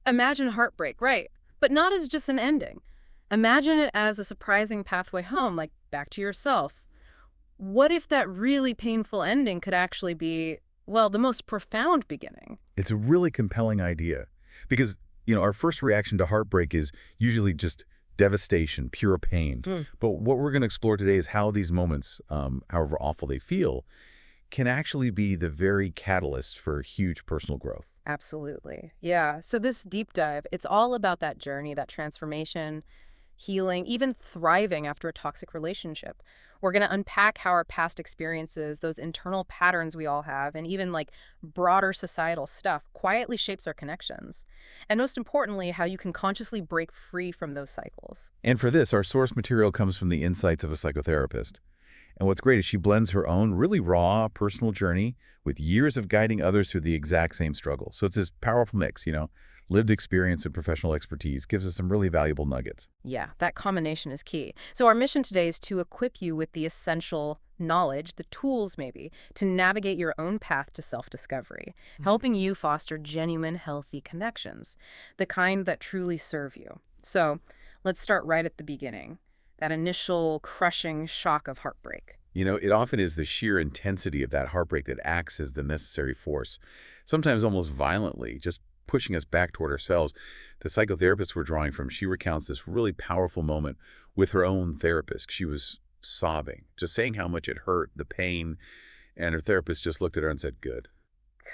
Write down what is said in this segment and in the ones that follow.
Imagine heartbreak, right? But not as just an ending. Imagine it as a surprising pathway home, like back to yourself. What if that really painful ending could actually be, well, the most profound beginning? It's a really compelling idea because, our first reaction to heartbreak is usually just devastation, pure pain. But what we're going to explore today is how these moments, however awful they feel, can actually be the very catalyst for huge personal growth. Absolutely. Yeah. So this deep dive, it's all about that journey, that transformation, healing, even thriving after a toxic relationship. We're going to unpack how our past experiences, those internal patterns we all have, and even like broader societal stuff quietly shapes our connections. And most importantly, how you can consciously break free from those cycles. And for this, our source material comes from the insights of a psychotherapist. And what's great is she blends her own really raw personal journey with years of guiding others through the exact same struggle. So it's this powerful mix, lived experience and professional expertise gives us some really valuable nuggets. Yeah, that combination is key. So our mission today is to equip you with the essential knowledge, the tools maybe, to navigate your own path to self-discovery, helping you foster genuine, healthy connections, the kind that truly serve you. So let's start right at the beginning, that initial crushing shock of heartbreak. It often is the sheer intensity of that heartbreak that acts as the necessary force, sometimes almost violently, just pushing us back toward ourselves. The psychotherapist we're drawing from, she recounts this really powerful moment with her own therapist. She was sobbing, just saying how much it hurt, the pain, and her therapist just looked at her and said, "Good."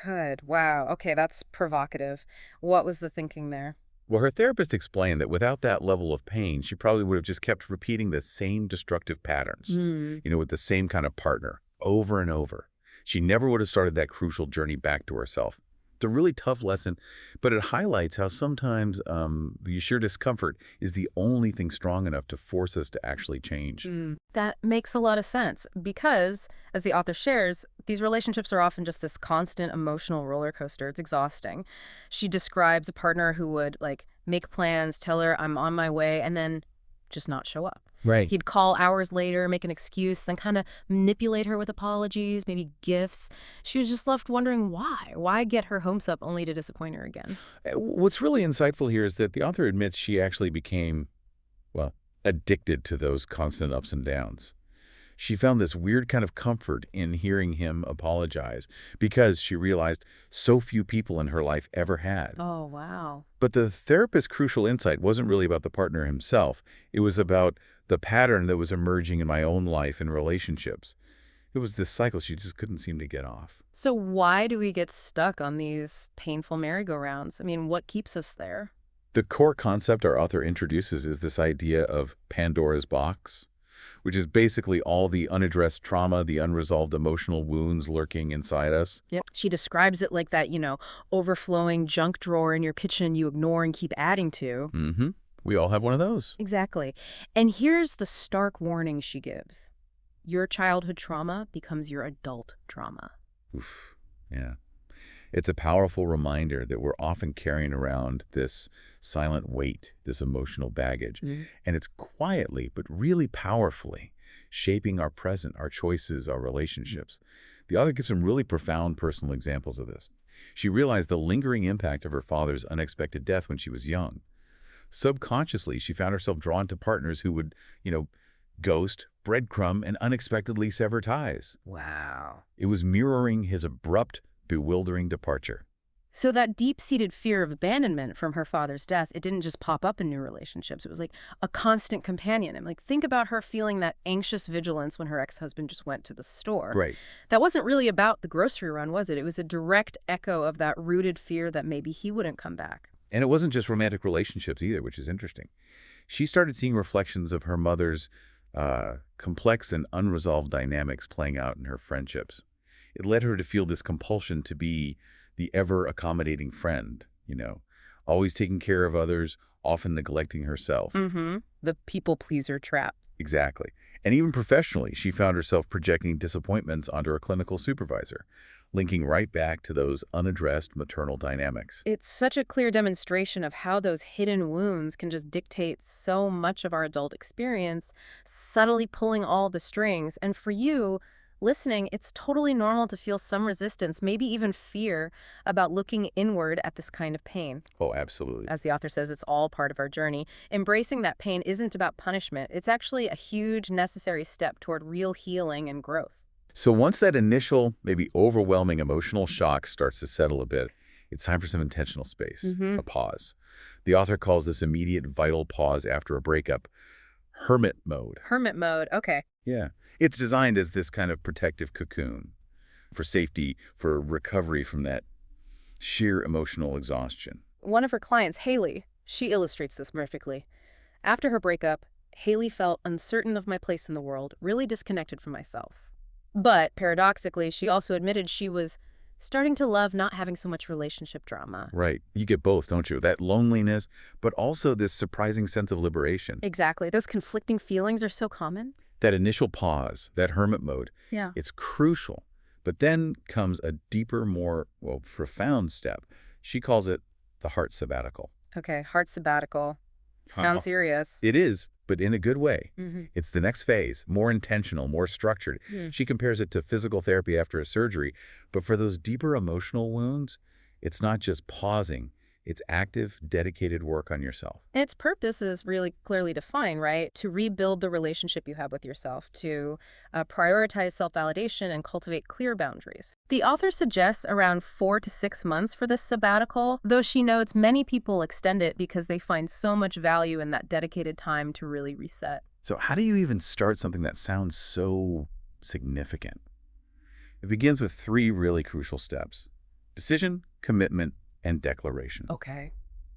Good. Wow. Okay, that's provocative. What was the thinking there? Well, her therapist explained that without that level of pain, she probably would have just kept repeating the same destructive patterns, with the same kind of partner over and over. She never would have started that crucial journey back to herself. It's a really tough lesson, but it highlights how sometimes the sheer discomfort is the only thing strong enough to force us to actually change. That makes a lot of sense because, as the author shares, these relationships are often just this constant emotional roller coaster. It's exhausting. She describes a partner who would, like, make plans, tell her, "I'm on my way," and then just not show up. Right. He'd call hours later, make an excuse, then kind of manipulate her with apologies, maybe gifts. She was just left wondering why. Why get her hopes up only to disappoint her again? What's really insightful here is that the author admits she actually became, well, addicted to those constant ups and downs. She found this weird kind of comfort in hearing him apologize because she realized so few people in her life ever had. Oh, wow. But the therapist's crucial insight wasn't really about the partner himself. It was about the pattern that was emerging in my own life and relationships. It was this cycle she just couldn't seem to get off. So why do we get stuck on these painful merry-go-rounds? I mean, what keeps us there? The core concept our author introduces is this idea of Pandora's box, which is basically all the unaddressed trauma, the unresolved emotional wounds lurking inside us. Yep. She describes it like that, overflowing junk drawer in your kitchen you ignore and keep adding to. Mm-hmm. We all have one of those. Exactly. And here's the stark warning she gives. Your childhood trauma becomes your adult trauma. Oof. Yeah. It's a powerful reminder that we're often carrying around this silent weight, this emotional baggage. And it's quietly, but really powerfully, shaping our present, our choices, our relationships. The author gives some really profound personal examples of this. She realized the lingering impact of her father's unexpected death when she was young. Subconsciously, she found herself drawn to partners who would, ghost, breadcrumb, and unexpectedly sever ties. Wow. It was mirroring his abrupt, bewildering departure. So that deep-seated fear of abandonment from her father's death, it didn't just pop up in new relationships. It was like a constant companion. And think about her feeling that anxious vigilance when her ex-husband just went to the store. Right. That wasn't really about the grocery run, was it? It was a direct echo of that rooted fear that maybe he wouldn't come back. And it wasn't just romantic relationships either, which is interesting. She started seeing reflections of her mother's complex and unresolved dynamics playing out in her friendships. It led her to feel this compulsion to be the ever-accommodating friend, always taking care of others, often neglecting herself. The people-pleaser trap. Exactly. And even professionally, she found herself projecting disappointments onto her clinical supervisor, linking right back to those unaddressed maternal dynamics. It's such a clear demonstration of how those hidden wounds can just dictate so much of our adult experience, subtly pulling all the strings. And for you, listening, it's totally normal to feel some resistance, maybe even fear about looking inward at this kind of pain. Oh, absolutely. As the author says, it's all part of our journey. Embracing that pain isn't about punishment. It's actually a huge necessary step toward real healing and growth. So once that initial, maybe overwhelming emotional shock starts to settle a bit, it's time for some intentional space, Mm-hmm. a pause. The author calls this immediate vital pause after a breakup hermit mode. Hermit mode. Okay. Yeah. It's designed as this kind of protective cocoon for safety, for recovery from that sheer emotional exhaustion. One of her clients, Haley, she illustrates this perfectly. After her breakup, Haley felt uncertain of my place in the world, really disconnected from myself. But paradoxically, she also admitted she was starting to love not having so much relationship drama. Right. You get both, don't you? That loneliness, but also this surprising sense of liberation. Exactly. Those conflicting feelings are so common. That initial pause, that hermit mode, Yeah. it's crucial. But then comes a deeper, more, well, profound step. She calls it the heart sabbatical. Okay, heart sabbatical. Wow. Sounds serious. It is, but in a good way. Mm-hmm. It's the next phase, more intentional, more structured. She compares it to physical therapy after a surgery. But for those deeper emotional wounds, it's not just pausing. It's active, dedicated work on yourself. And its purpose is really clearly defined, right? To rebuild the relationship you have with yourself, to prioritize self-validation and cultivate clear boundaries. The author suggests around 4 to 6 months for this sabbatical, though she notes many people extend it because they find so much value in that dedicated time to really reset. So how do you even start something that sounds so significant? It begins with 3 really crucial steps: decision, commitment, and declaration. Okay.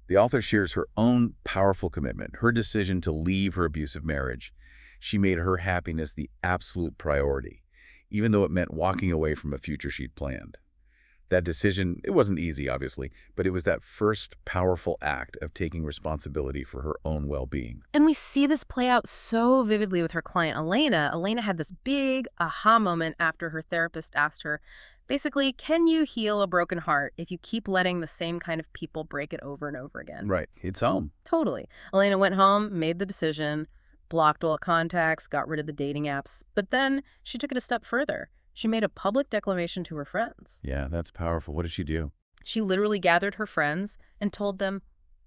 The author shares her own powerful commitment, her decision to leave her abusive marriage. She made her happiness the absolute priority, even though it meant walking away from a future she'd planned. That decision, it wasn't easy, obviously, but it was that first powerful act of taking responsibility for her own well-being. And we see this play out so vividly with her client, Elena. Elena had this big aha moment after her therapist asked her, basically, can you heal a broken heart if you keep letting the same kind of people break it over and over again? Right. It's home. Totally. Elena went home, made the decision, blocked all contacts, got rid of the dating apps. But then she took it a step further. She made a public declaration to her friends. Yeah, that's powerful. What did she do? She literally gathered her friends and told them,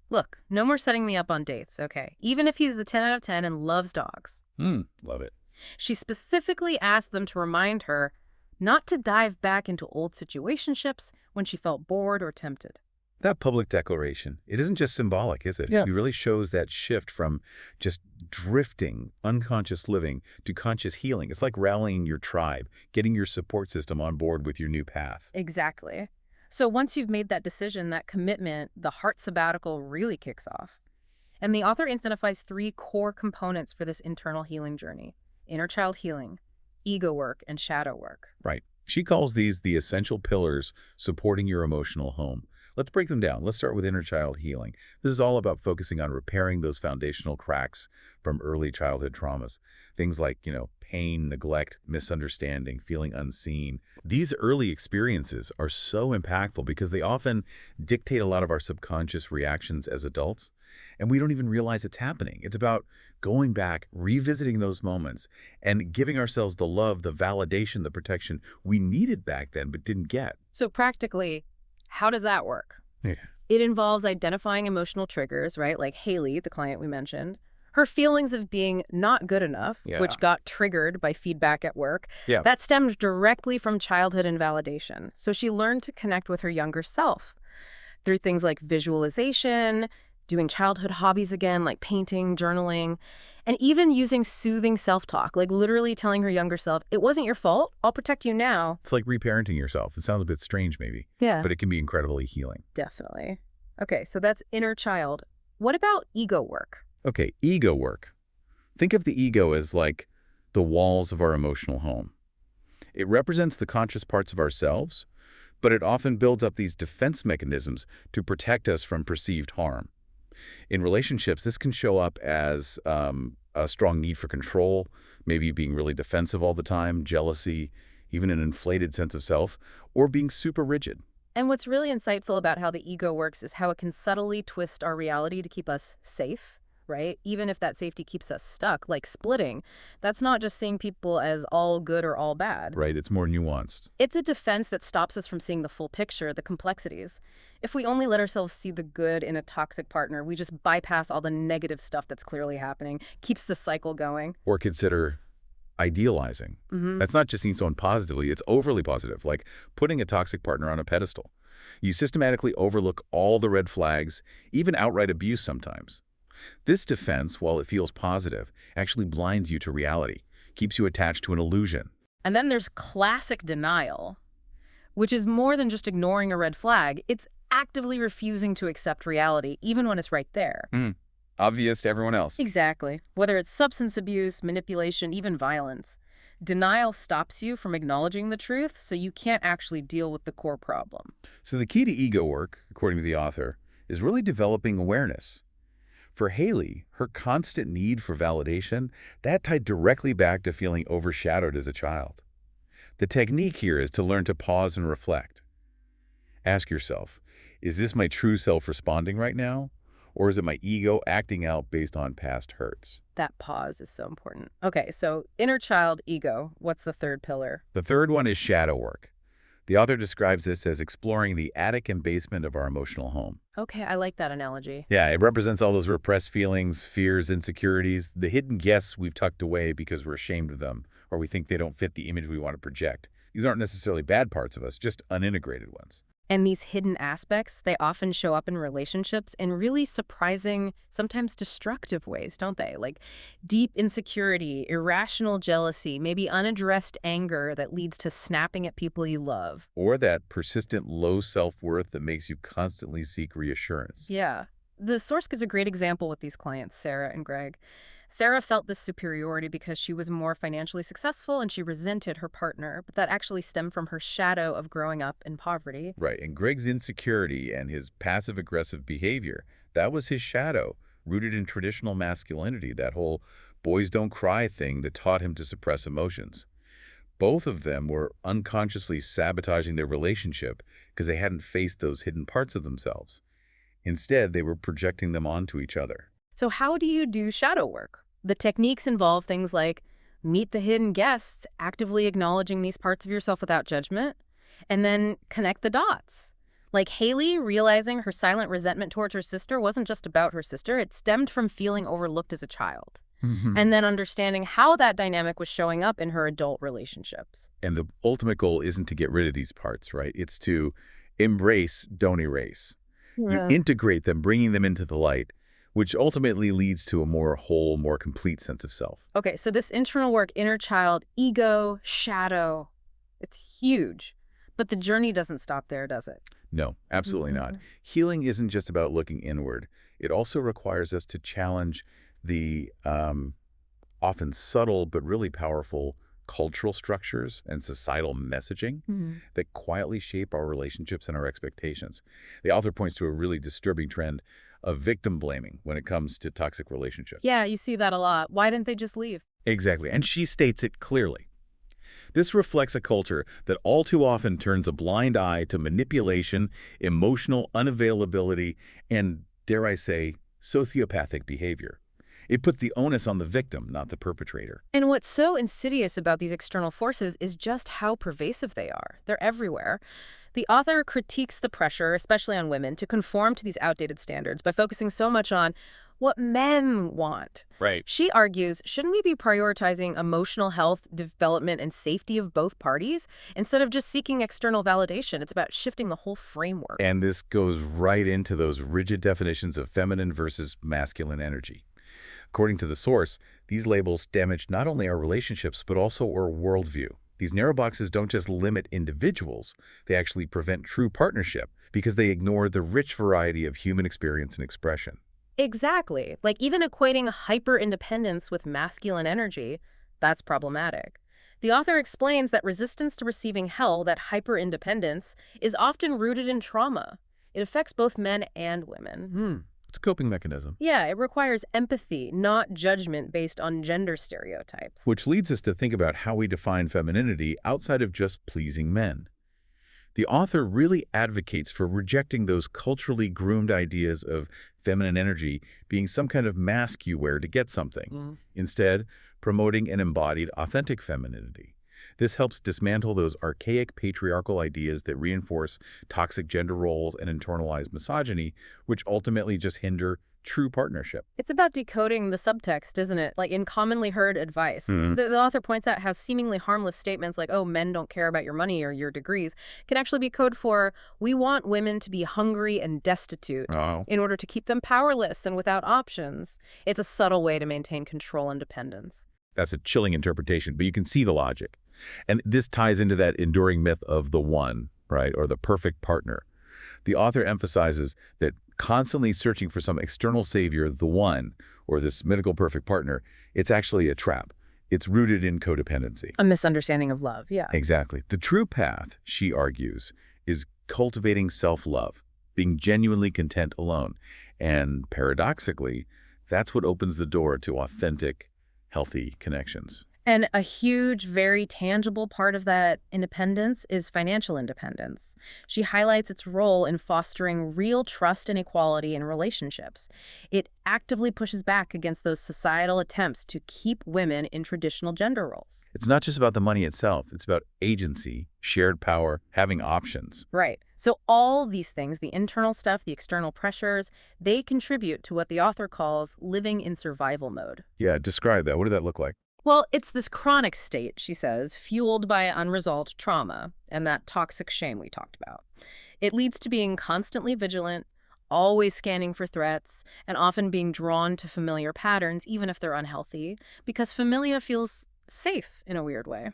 look, no more setting me up on dates, okay? Even if he's a 10 out of 10 and loves dogs. Love it. She specifically asked them to remind her not to dive back into old situationships when she felt bored or tempted. That public declaration, it isn't just symbolic, is it? Yeah. It really shows that shift from just drifting, unconscious living to conscious healing. It's like rallying your tribe, getting your support system on board with your new path. Exactly. So once you've made that decision, that commitment, the heart sabbatical really kicks off. And the author identifies 3 core components for this internal healing journey: inner child healing, ego work, and shadow work. Right. She calls these the essential pillars supporting your emotional home. Let's break them down. Let's start with inner child healing. This is all about focusing on repairing those foundational cracks from early childhood traumas. Things like, pain, neglect, misunderstanding, feeling unseen. These early experiences are so impactful because they often dictate a lot of our subconscious reactions as adults, and we don't even realize it's happening. It's about going back, revisiting those moments, and giving ourselves the love, the validation, the protection we needed back then but didn't get. So practically, how does that work? Yeah. It involves identifying emotional triggers, right? Like Haley, the client we mentioned. Her feelings of being not good enough, Yeah. which got triggered by feedback at work, Yeah. that stemmed directly from childhood invalidation. So she learned to connect with her younger self through things like visualization, doing childhood hobbies again, like painting, journaling, and even using soothing self-talk, like literally telling her younger self, it wasn't your fault, I'll protect you now. It's like reparenting yourself. It sounds a bit strange maybe, Yeah, but it can be incredibly healing. definitely. Okay, so that's inner child. What about ego work? Okay, ego work. Think of the ego as like the walls of our emotional home. It represents the conscious parts of ourselves, but it often builds up these defense mechanisms to protect us from perceived harm. In relationships, this can show up as a strong need for control, maybe being really defensive all the time, jealousy, even an inflated sense of self, or being super rigid. And what's really insightful about how the ego works is how it can subtly twist our reality to keep us safe, right? Even if that safety keeps us stuck, like splitting, that's not just seeing people as all good or all bad. Right, it's more nuanced. It's a defense that stops us from seeing the full picture, the complexities. If we only let ourselves see the good in a toxic partner, we just bypass all the negative stuff that's clearly happening, keeps the cycle going. Or consider idealizing. That's not just seeing someone positively, it's overly positive, like putting a toxic partner on a pedestal. You systematically overlook all the red flags, even outright abuse sometimes. This defense, while it feels positive, actually blinds you to reality, keeps you attached to an illusion. And then there's classic denial, which is more than just ignoring a red flag. It's actively refusing to accept reality, even when it's right there. Obvious to everyone else. Exactly. Whether it's substance abuse, manipulation, even violence. Denial stops you from acknowledging the truth, so you can't actually deal with the core problem. So the key to ego work, according to the author, is really developing awareness. For Haley, her constant need for validation, that tied directly back to feeling overshadowed as a child. The technique here is to learn to pause and reflect. Ask yourself, is this my true self responding right now? Or is it my ego acting out based on past hurts? That pause is so important. Okay, so inner child, ego. What's the third pillar? The third one is shadow work. The author describes this as exploring the attic and basement of our emotional home. Okay, I like that analogy. Yeah, it represents all those repressed feelings, fears, insecurities, the hidden guests we've tucked away because we're ashamed of them, or we think they don't fit the image we want to project. These aren't necessarily bad parts of us, just unintegrated ones. And these hidden aspects, they often show up in relationships in really surprising, sometimes destructive ways, don't they? Like deep insecurity, irrational jealousy, maybe unaddressed anger that leads to snapping at people you love. Or that persistent low self-worth that makes you constantly seek reassurance. Yeah. The source gives a great example with these clients, Sarah and Greg. Sarah felt this superiority because she was more financially successful and she resented her partner, but that actually stemmed from her shadow of growing up in poverty. Right, and Greg's insecurity and his passive-aggressive behavior, that was his shadow, rooted in traditional masculinity, that whole boys don't cry thing that taught him to suppress emotions. Both of them were unconsciously sabotaging their relationship because they hadn't faced those hidden parts of themselves. Instead, they were projecting them onto each other. So how do you do shadow work? The techniques involve things like meet the hidden guests, actively acknowledging these parts of yourself without judgment, and then connect the dots. Like Haley realizing her silent resentment towards her sister wasn't just about her sister, it stemmed from feeling overlooked as a child. And then understanding how that dynamic was showing up in her adult relationships. And the ultimate goal isn't to get rid of these parts, right? It's to embrace, don't erase. You integrate them, bringing them into the light, which ultimately leads to a more whole, more complete sense of self. Okay, so this internal work, inner child, ego, shadow, it's huge. But the journey doesn't stop there, does it? No, absolutely not. Healing isn't just about looking inward. It also requires us to challenge the often subtle but really powerful cultural structures and societal messaging that quietly shape our relationships and our expectations. The author points to a really disturbing trend of victim blaming when it comes to toxic relationships. Yeah, you see that a lot. Why didn't they just leave? Exactly, and she states it clearly. This reflects a culture that all too often turns a blind eye to manipulation, emotional unavailability, and, dare I say, sociopathic behavior. It puts the onus on the victim, not the perpetrator. And what's so insidious about these external forces is just how pervasive they are. They're everywhere. The author critiques the pressure, especially on women, to conform to these outdated standards by focusing so much on what men want. Right. She argues, shouldn't we be prioritizing emotional health, development, and safety of both parties instead of just seeking external validation? It's about shifting the whole framework. And this goes right into those rigid definitions of feminine versus masculine energy. According to the source, these labels damage not only our relationships, but also our worldview. These narrow boxes don't just limit individuals, they actually prevent true partnership because they ignore the rich variety of human experience and expression. Exactly. Like even equating hyper-independence with masculine energy, that's problematic. The author explains that resistance to receiving help, that hyper-independence, is often rooted in trauma. It affects both men and women. It's a coping mechanism. Yeah, it requires empathy, not judgment based on gender stereotypes. Which leads us to think about how we define femininity outside of just pleasing men. The author really advocates for rejecting those culturally groomed ideas of feminine energy being some kind of mask you wear to get something. Instead, promoting an embodied, authentic femininity. This helps dismantle those archaic patriarchal ideas that reinforce toxic gender roles and internalize misogyny, which ultimately just hinder true partnership. It's about decoding the subtext, isn't it? Like in commonly heard advice. The author points out how seemingly harmless statements like, oh, men don't care about your money or your degrees, can actually be code for, we want women to be hungry and destitute Oh, in order to keep them powerless and without options. It's a subtle way to maintain control and dependence. that's a chilling interpretation, but you can see the logic. And this ties into that enduring myth of the one, right, or the perfect partner. The author emphasizes that constantly searching for some external savior, the one, or this mythical perfect partner, it's actually a trap. It's rooted in codependency. A misunderstanding of love, yeah. Exactly. The true path, she argues, is cultivating self-love, being genuinely content alone. And paradoxically, that's what opens the door to authentic, healthy connections. And a huge, very tangible part of that independence is financial independence. She highlights its role in fostering real trust and equality in relationships. It actively pushes back against those societal attempts to keep women in traditional gender roles. It's not just about the money itself. It's about agency, shared power, having options. Right. So all these things, the internal stuff, the external pressures, they contribute to what the author calls living in survival mode. Yeah, describe that. What did that look like? Well, it's this chronic state, she says, fueled by unresolved trauma and that toxic shame we talked about. It leads to being constantly vigilant, always scanning for threats, and often being drawn to familiar patterns, even if they're unhealthy, because familia feels safe in a weird way.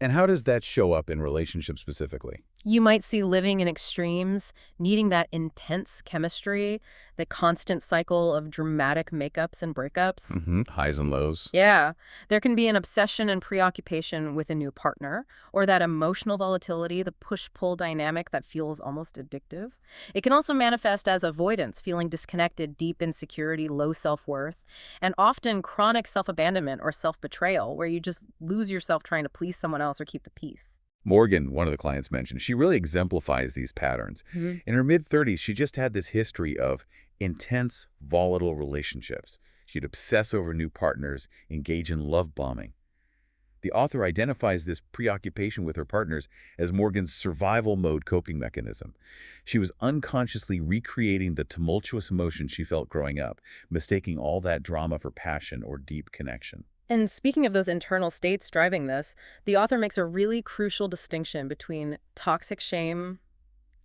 And how does that show up in relationships specifically? You might see living in extremes, needing that intense chemistry, the constant cycle of dramatic makeups and breakups. Highs and lows. Yeah, there can be an obsession and preoccupation with a new partner, or that emotional volatility, the push-pull dynamic that feels almost addictive. It can also manifest as avoidance, feeling disconnected, deep insecurity, low self-worth, and often chronic self-abandonment or self-betrayal, where you just lose yourself trying to please someone else or keep the peace. Morgan, one of the clients mentioned, she really exemplifies these patterns. In her mid-30s, she just had this history of intense, volatile relationships. She'd obsess over new partners, engage in love bombing. The author identifies this preoccupation with her partners as Morgan's survival mode coping mechanism. She was unconsciously recreating the tumultuous emotions she felt growing up, mistaking all that drama for passion or deep connection. And speaking of those internal states driving this, the author makes a really crucial distinction between toxic shame,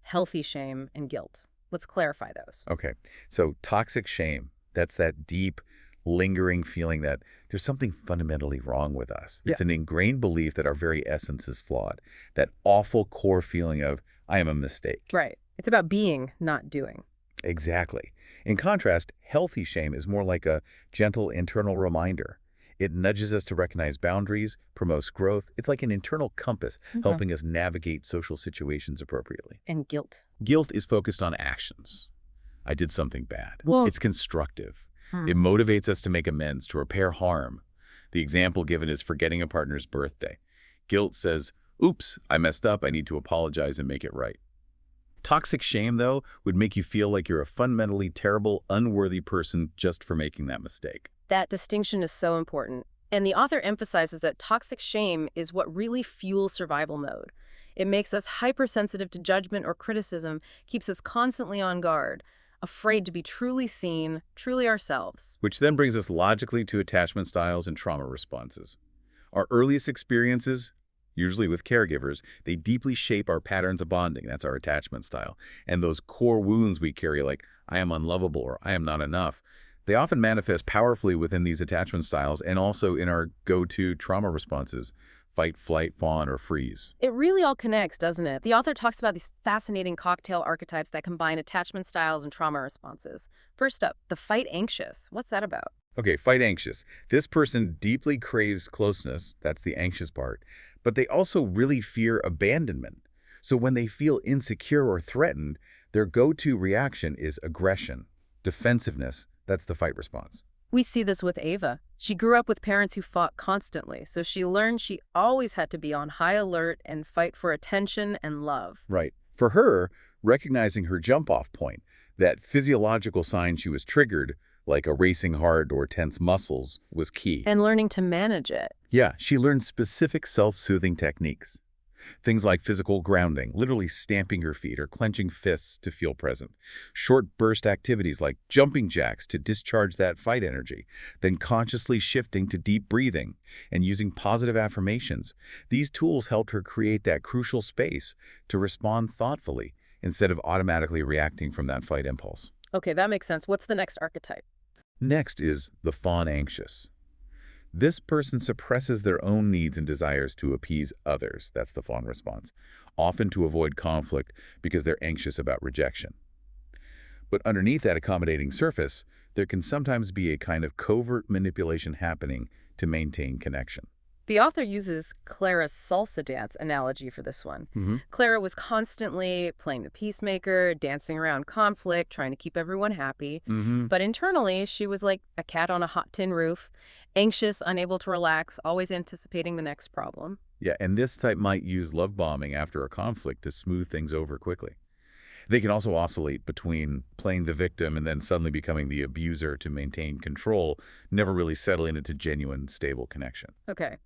healthy shame, and guilt. Let's clarify those. Okay, so toxic shame, that's that deep, lingering feeling that there's something fundamentally wrong with us. It's an ingrained belief that our very essence is flawed. That awful core feeling of, I am a mistake. Right. It's about being, not doing. Exactly. In contrast, healthy shame is more like a gentle internal reminder. It nudges us to recognize boundaries, promotes growth. It's like an internal compass helping us navigate social situations appropriately. And guilt. Guilt is focused on actions. I did something bad. Well- It's constructive. It motivates us to make amends, to repair harm. The example given is forgetting a partner's birthday. Guilt says, oops, I messed up. I need to apologize and make it right. Toxic shame, though, would make you feel like you're a fundamentally terrible, unworthy person just for making that mistake. That distinction is so important. And the author emphasizes that toxic shame is what really fuels survival mode. It makes us hypersensitive to judgment or criticism, keeps us constantly on guard, afraid to be truly seen, truly ourselves. Which then brings us logically to attachment styles and trauma responses. Our earliest experiences, usually with caregivers, they deeply shape our patterns of bonding. That's our attachment style. And those core wounds we carry, like I am unlovable or I am not enough, they often manifest powerfully within these attachment styles and also in our go-to trauma responses, fight, flight, fawn, or freeze. It really all connects, doesn't it? The author talks about these fascinating cocktail archetypes that combine attachment styles and trauma responses. First up, the fight anxious. What's that about? Okay, fight anxious. This person deeply craves closeness, that's the anxious part, but they also really fear abandonment. So when they feel insecure or threatened, their go-to reaction is aggression, defensiveness, that's the fight response. We see this with Ava. She grew up with parents who fought constantly, so she learned she always had to be on high alert and fight for attention and love. Right. For her, recognizing her jump-off point, that physiological sign she was triggered, like a racing heart or tense muscles, was key. And learning to manage it. Yeah, she learned specific self-soothing techniques. Things like physical grounding, literally stamping her feet or clenching fists to feel present. Short burst activities like jumping jacks to discharge that fight energy. Then consciously shifting to deep breathing and using positive affirmations. These tools helped her create that crucial space to respond thoughtfully instead of automatically reacting from that fight impulse. Okay, that makes sense. What's the next archetype? Next is the fawn anxious. This person suppresses their own needs and desires to appease others. That's the fawn response, often to avoid conflict because they're anxious about rejection. But underneath that accommodating surface, there can sometimes be a kind of covert manipulation happening to maintain connection. The author uses Clara's salsa dance analogy for this one. Clara was constantly playing the peacemaker, dancing around conflict, trying to keep everyone happy. But internally, she was like a cat on a hot tin roof, anxious, unable to relax, always anticipating the next problem. Yeah, and this type might use love bombing after a conflict to smooth things over quickly. They can also oscillate between playing the victim and then suddenly becoming the abuser to maintain control, never really settling into genuine, stable connection. Okay.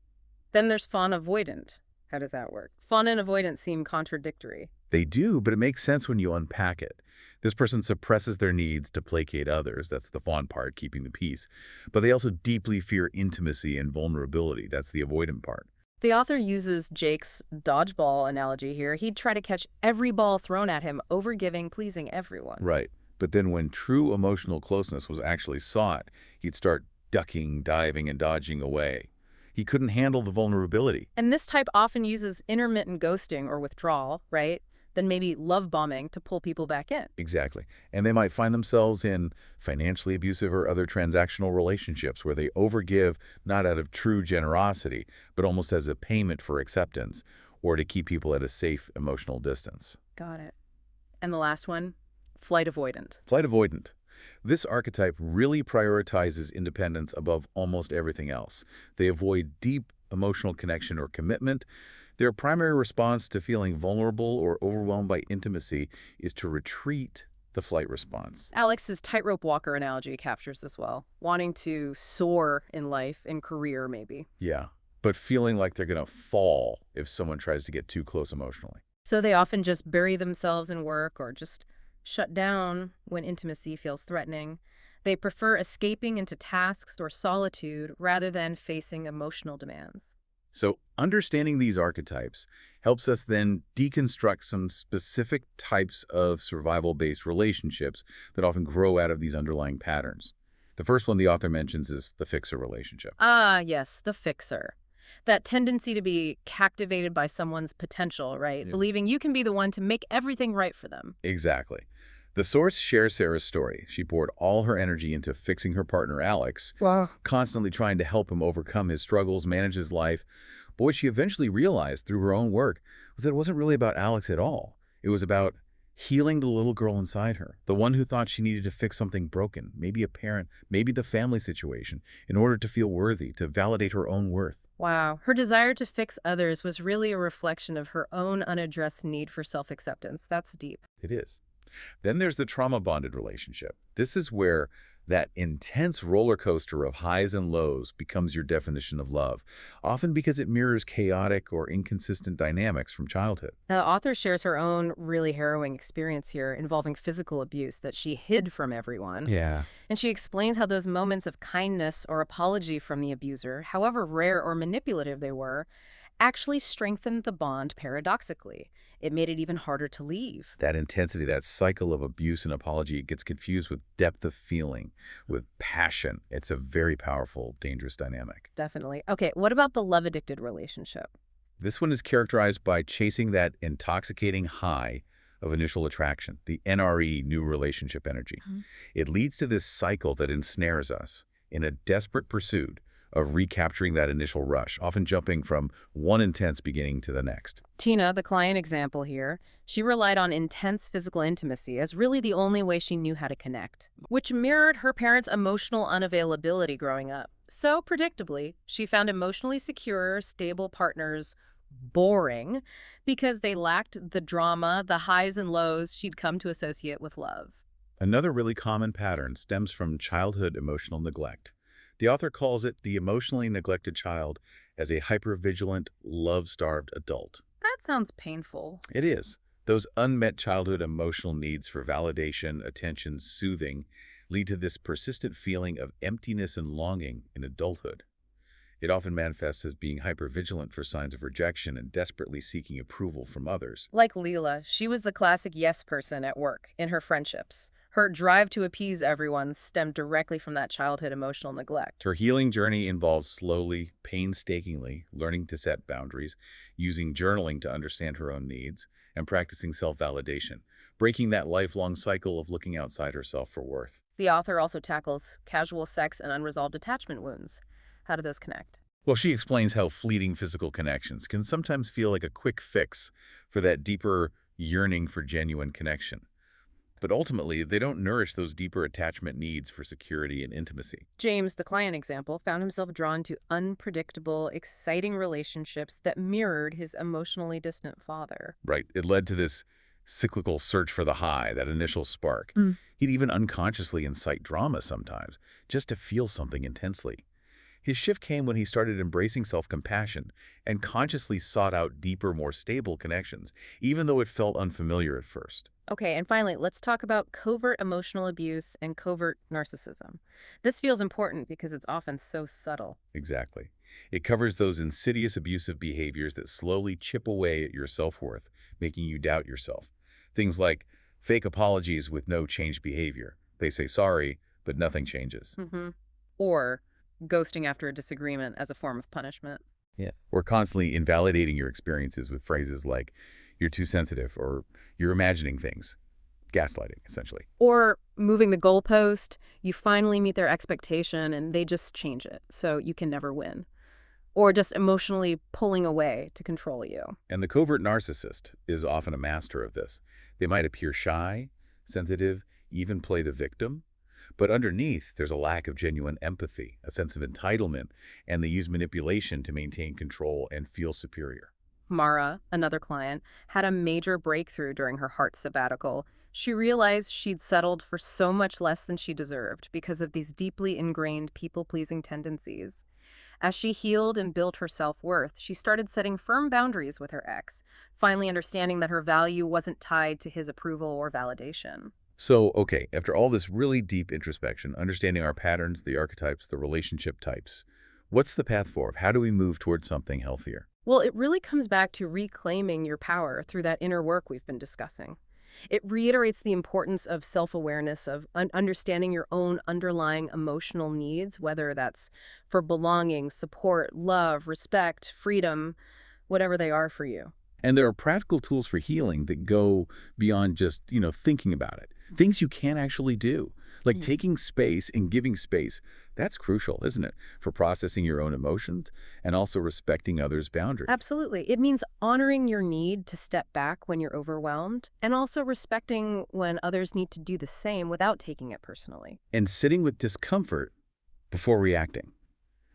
Then there's fawn avoidant. How does that work? Fawn and avoidant seem contradictory. They do, but it makes sense when you unpack it. This person suppresses their needs to placate others. That's the fawn part, keeping the peace. But they also deeply fear intimacy and vulnerability. That's the avoidant part. The author uses Jake's dodgeball analogy here. He'd try to catch every ball thrown at him, overgiving, pleasing everyone. Right. But then when true emotional closeness was actually sought, he'd start ducking, diving, and dodging away. He couldn't handle the vulnerability. And this type often uses intermittent ghosting or withdrawal, right? Then maybe love bombing to pull people back in. Exactly. And they might find themselves in financially abusive or other transactional relationships where they overgive not out of true generosity, but almost as a payment for acceptance or to keep people at a safe emotional distance. Got it. And the last one, flight avoidant. Flight avoidant. This archetype really prioritizes independence above almost everything else. They avoid deep emotional connection or commitment. Their primary response to feeling vulnerable or overwhelmed by intimacy is to retreat, the flight response. Alex's tightrope walker analogy captures this well, wanting to soar in life, in career maybe. Yeah, but feeling like they're going to fall if someone tries to get too close emotionally. So they often just bury themselves in work or just shut down when intimacy feels threatening. They prefer escaping into tasks or solitude rather than facing emotional demands. So understanding these archetypes helps us then deconstruct some specific types of survival-based relationships that often grow out of these underlying patterns. The first one the author mentions is the fixer relationship. Ah, yes, the fixer. That tendency to be captivated by someone's potential, right? Yeah. Believing you can be the one to make everything right for them. Exactly. The source shares Sarah's story. She poured all her energy into fixing her partner, Alex, constantly trying to help him overcome his struggles, manage his life. But what she eventually realized through her own work was that it wasn't really about Alex at all. It was about healing the little girl inside her, the one who thought she needed to fix something broken, maybe a parent, maybe the family situation, in order to feel worthy, to validate her own worth. Wow. Her desire to fix others was really a reflection of her own unaddressed need for self-acceptance. That's deep. It is. Then there's the trauma-bonded relationship. This is where that intense roller coaster of highs and lows becomes your definition of love, often because it mirrors chaotic or inconsistent dynamics from childhood. The author shares her own really harrowing experience here involving physical abuse that she hid from everyone. Yeah. And she explains how those moments of kindness or apology from the abuser, however rare or manipulative they were, actually strengthened the bond paradoxically. It made it even harder to leave. That intensity, that cycle of abuse and apology, it gets confused with depth of feeling, with passion. It's a very powerful, dangerous dynamic. Definitely. Okay, what about the love-addicted relationship? This one is characterized by chasing that intoxicating high of initial attraction, the NRE, new relationship energy. It leads to this cycle that ensnares us in a desperate pursuit of recapturing that initial rush, often jumping from one intense beginning to the next. Tina, the client example here, she relied on intense physical intimacy as really the only way she knew how to connect, which mirrored her parents' emotional unavailability growing up. So, predictably, she found emotionally secure, stable partners boring because they lacked the drama, the highs and lows she'd come to associate with love. Another really common pattern stems from childhood emotional neglect. The author calls it the emotionally neglected child as a hypervigilant, love-starved adult. That sounds painful. It is. Those unmet childhood emotional needs for validation, attention, soothing lead to this persistent feeling of emptiness and longing in adulthood. It often manifests as being hypervigilant for signs of rejection and desperately seeking approval from others. Like Leela, she was the classic yes person at work, in her friendships. Her drive to appease everyone stemmed directly from that childhood emotional neglect. Her healing journey involves slowly, painstakingly learning to set boundaries, using journaling to understand her own needs, and practicing self-validation, breaking that lifelong cycle of looking outside herself for worth. The author also tackles casual sex and unresolved attachment wounds. How do those connect? Well, she explains how fleeting physical connections can sometimes feel like a quick fix for that deeper yearning for genuine connection. But ultimately, they don't nourish those deeper attachment needs for security and intimacy. James, the client example, found himself drawn to unpredictable, exciting relationships that mirrored his emotionally distant father. Right. It led to this cyclical search for the high, that initial spark. He'd even unconsciously incite drama sometimes, just to feel something intensely. His shift came when he started embracing self-compassion and consciously sought out deeper, more stable connections, even though it felt unfamiliar at first. Okay, and finally, let's talk about covert emotional abuse and covert narcissism. This feels important because it's often so subtle. Exactly. It covers those insidious abusive behaviors that slowly chip away at your self-worth, making you doubt yourself. Things like fake apologies with no changed behavior. They say sorry, but nothing changes. Or ghosting after a disagreement as a form of punishment. Yeah. Or constantly invalidating your experiences with phrases like, you're too sensitive, or you're imagining things. Gaslighting, essentially. Or moving the goalpost, you finally meet their expectation and they just change it, so you can never win. Or just emotionally pulling away to control you. And the covert narcissist is often a master of this. They might appear shy, sensitive, even play the victim. But underneath, there's a lack of genuine empathy, a sense of entitlement, and they use manipulation to maintain control and feel superior. Mara, another client, had a major breakthrough during her heart sabbatical. She realized she'd settled for so much less than she deserved because of these deeply ingrained people-pleasing tendencies. As she healed and built her self-worth, she started setting firm boundaries with her ex, finally understanding that her value wasn't tied to his approval or validation. So, okay, after all this really deep introspection, understanding our patterns, the archetypes, the relationship types, what's the path forward? How do we move towards something healthier? Well, it really comes back to reclaiming your power through that inner work we've been discussing. It reiterates the importance of self-awareness, of understanding your own underlying emotional needs, whether that's for belonging, support, love, respect, freedom, whatever they are for you. And there are practical tools for healing that go beyond just, thinking about it. Things you can actually do, like taking space and giving space. That's crucial, isn't it, for processing your own emotions and also respecting others' boundaries. Absolutely. It means honoring your need to step back when you're overwhelmed and also respecting when others need to do the same without taking it personally. And sitting with discomfort before reacting.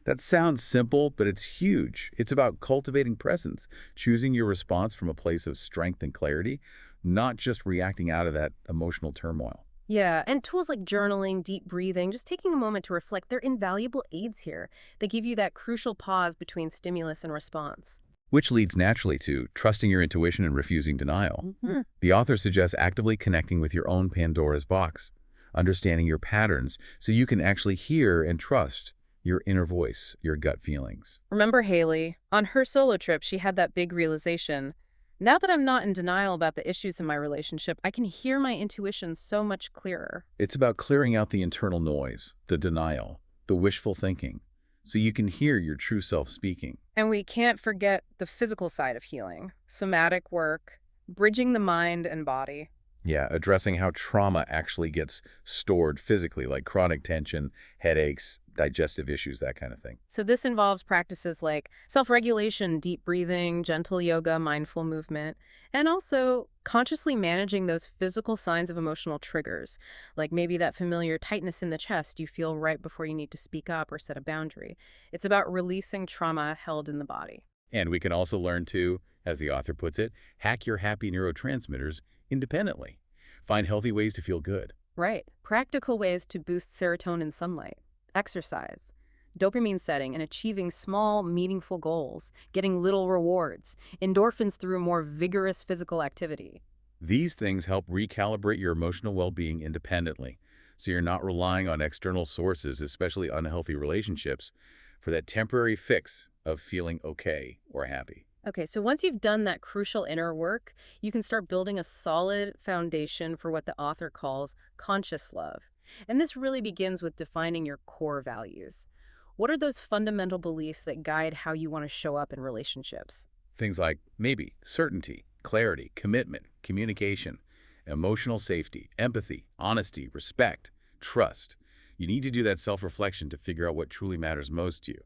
That sounds simple, but it's huge. It's about cultivating presence, choosing your response from a place of strength and clarity, not just reacting out of that emotional turmoil. Yeah, and tools like journaling, deep breathing, just taking a moment to reflect, they're invaluable aids here. They give you that crucial pause between stimulus and response. Which leads naturally to trusting your intuition and refusing denial. The author suggests actively connecting with your own Pandora's box, understanding your patterns so you can actually hear and trust your inner voice, your gut feelings. Remember Haley? On her solo trip, she had that big realization. Now that I'm not in denial about the issues in my relationship, I can hear my intuition so much clearer. It's about clearing out the internal noise, the denial, the wishful thinking, so you can hear your true self speaking. And we can't forget the physical side of healing, somatic work, bridging the mind and body. Yeah, addressing how trauma actually gets stored physically, like chronic tension, headaches, digestive issues, that kind of thing. So this involves practices like self-regulation, deep breathing, gentle yoga, mindful movement, and also consciously managing those physical signs of emotional triggers, like maybe that familiar tightness in the chest you feel right before you need to speak up or set a boundary. It's about releasing trauma held in the body. And we can also learn to, as the author puts it, hack your happy neurotransmitters independently. Find healthy ways to feel good. Right. Practical ways to boost serotonin sunlight, exercise, dopamine setting, and achieving small, meaningful goals, getting little rewards, endorphins through more vigorous physical activity. These things help recalibrate your emotional well-being independently, so you're not relying on external sources, especially unhealthy relationships, for that temporary fix of feeling okay or happy. Okay, so once you've done that crucial inner work, you can start building a solid foundation for what the author calls conscious love. And this really begins with defining your core values. What are those fundamental beliefs that guide how you want to show up in relationships? Things like maybe certainty, clarity, commitment, communication, emotional safety, empathy, honesty, respect, trust. You need to do that self-reflection to figure out what truly matters most to you.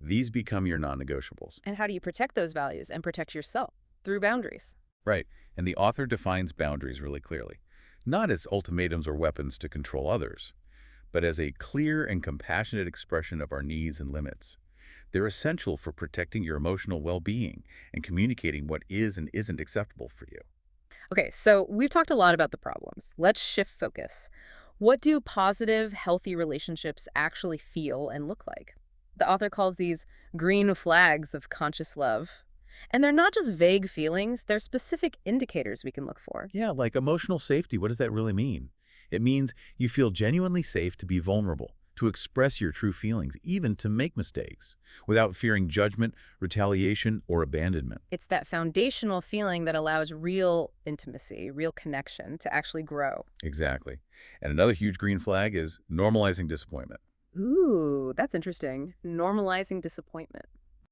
These become your non-negotiables. And how do you protect those values and protect yourself? Through boundaries. Right, and the author defines boundaries really clearly, not as ultimatums or weapons to control others, but as a clear and compassionate expression of our needs and limits. They're essential for protecting your emotional well-being and communicating what is and isn't acceptable for you. Okay, so we've talked a lot about the problems. Let's shift focus. What do positive, healthy relationships actually feel and look like? The author calls these green flags of conscious love. And they're not just vague feelings, they're specific indicators we can look for. Yeah, like emotional safety, what does that really mean? It means you feel genuinely safe to be vulnerable, to express your true feelings, even to make mistakes, without fearing judgment, retaliation, or abandonment. It's that foundational feeling that allows real intimacy, real connection to actually grow. Exactly. And another huge green flag is normalizing disappointment. Ooh, that's interesting. Normalizing disappointment.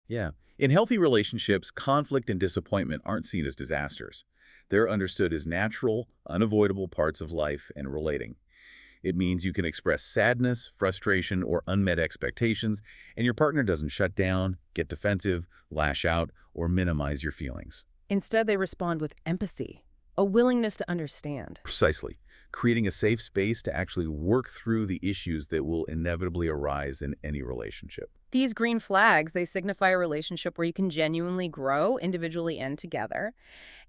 Yeah. In healthy relationships, conflict and disappointment aren't seen as disasters. They're understood as natural, unavoidable parts of life and relating. It means you can express sadness, frustration, or unmet expectations, and your partner doesn't shut down, get defensive, lash out, or minimize your feelings. Instead, they respond with empathy, a willingness to understand. Precisely. Creating a safe space to actually work through the issues that will inevitably arise in any relationship. These green flags, they signify a relationship where you can genuinely grow individually and together.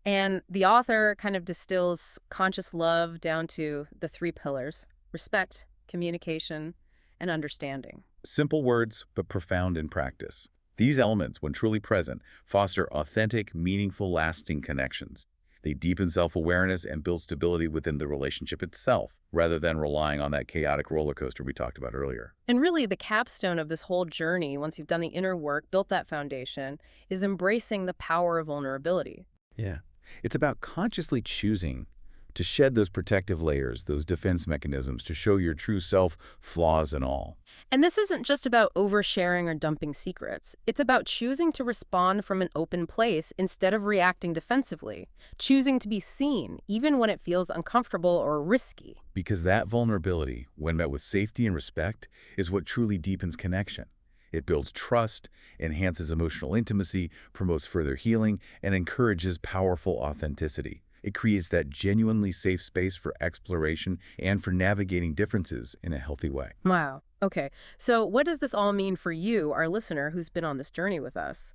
And the author kind of distills conscious love down to the three pillars: respect, communication, and understanding. Simple words, but profound in practice. These elements, when truly present, foster authentic, meaningful, lasting connections. They deepen self-awareness and build stability within the relationship itself, rather than relying on that chaotic roller coaster we talked about earlier. And really, the capstone of this whole journey, once you've done the inner work, built that foundation, is embracing the power of vulnerability. Yeah. It's about consciously choosing to shed those protective layers, those defense mechanisms, to show your true self, flaws and all. And this isn't just about oversharing or dumping secrets. It's about choosing to respond from an open place instead of reacting defensively, choosing to be seen, even when it feels uncomfortable or risky. Because that vulnerability, when met with safety and respect, is what truly deepens connection. It builds trust, enhances emotional intimacy, promotes further healing, and encourages powerful authenticity. It creates that genuinely safe space for exploration and for navigating differences in a healthy way. Wow. Okay. So what does this all mean for you, our listener, who's been on this journey with us?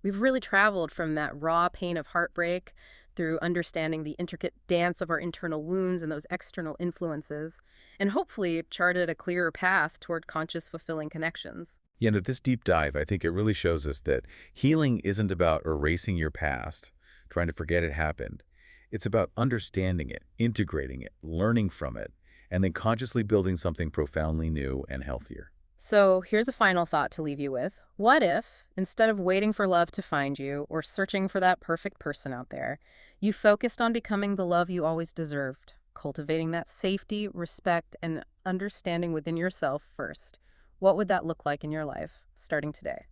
We've really traveled from that raw pain of heartbreak through understanding the intricate dance of our internal wounds and those external influences, and hopefully charted a clearer path toward conscious, fulfilling connections. Yeah, and at this deep dive, I think it really shows us that healing isn't about erasing your past, trying to forget it happened. It's about understanding it, integrating it, learning from it, and then consciously building something profoundly new and healthier. So here's a final thought to leave you with. What if, instead of waiting for love to find you or searching for that perfect person out there, you focused on becoming the love you always deserved, cultivating that safety, respect, and understanding within yourself first? What would that look like in your life, starting today?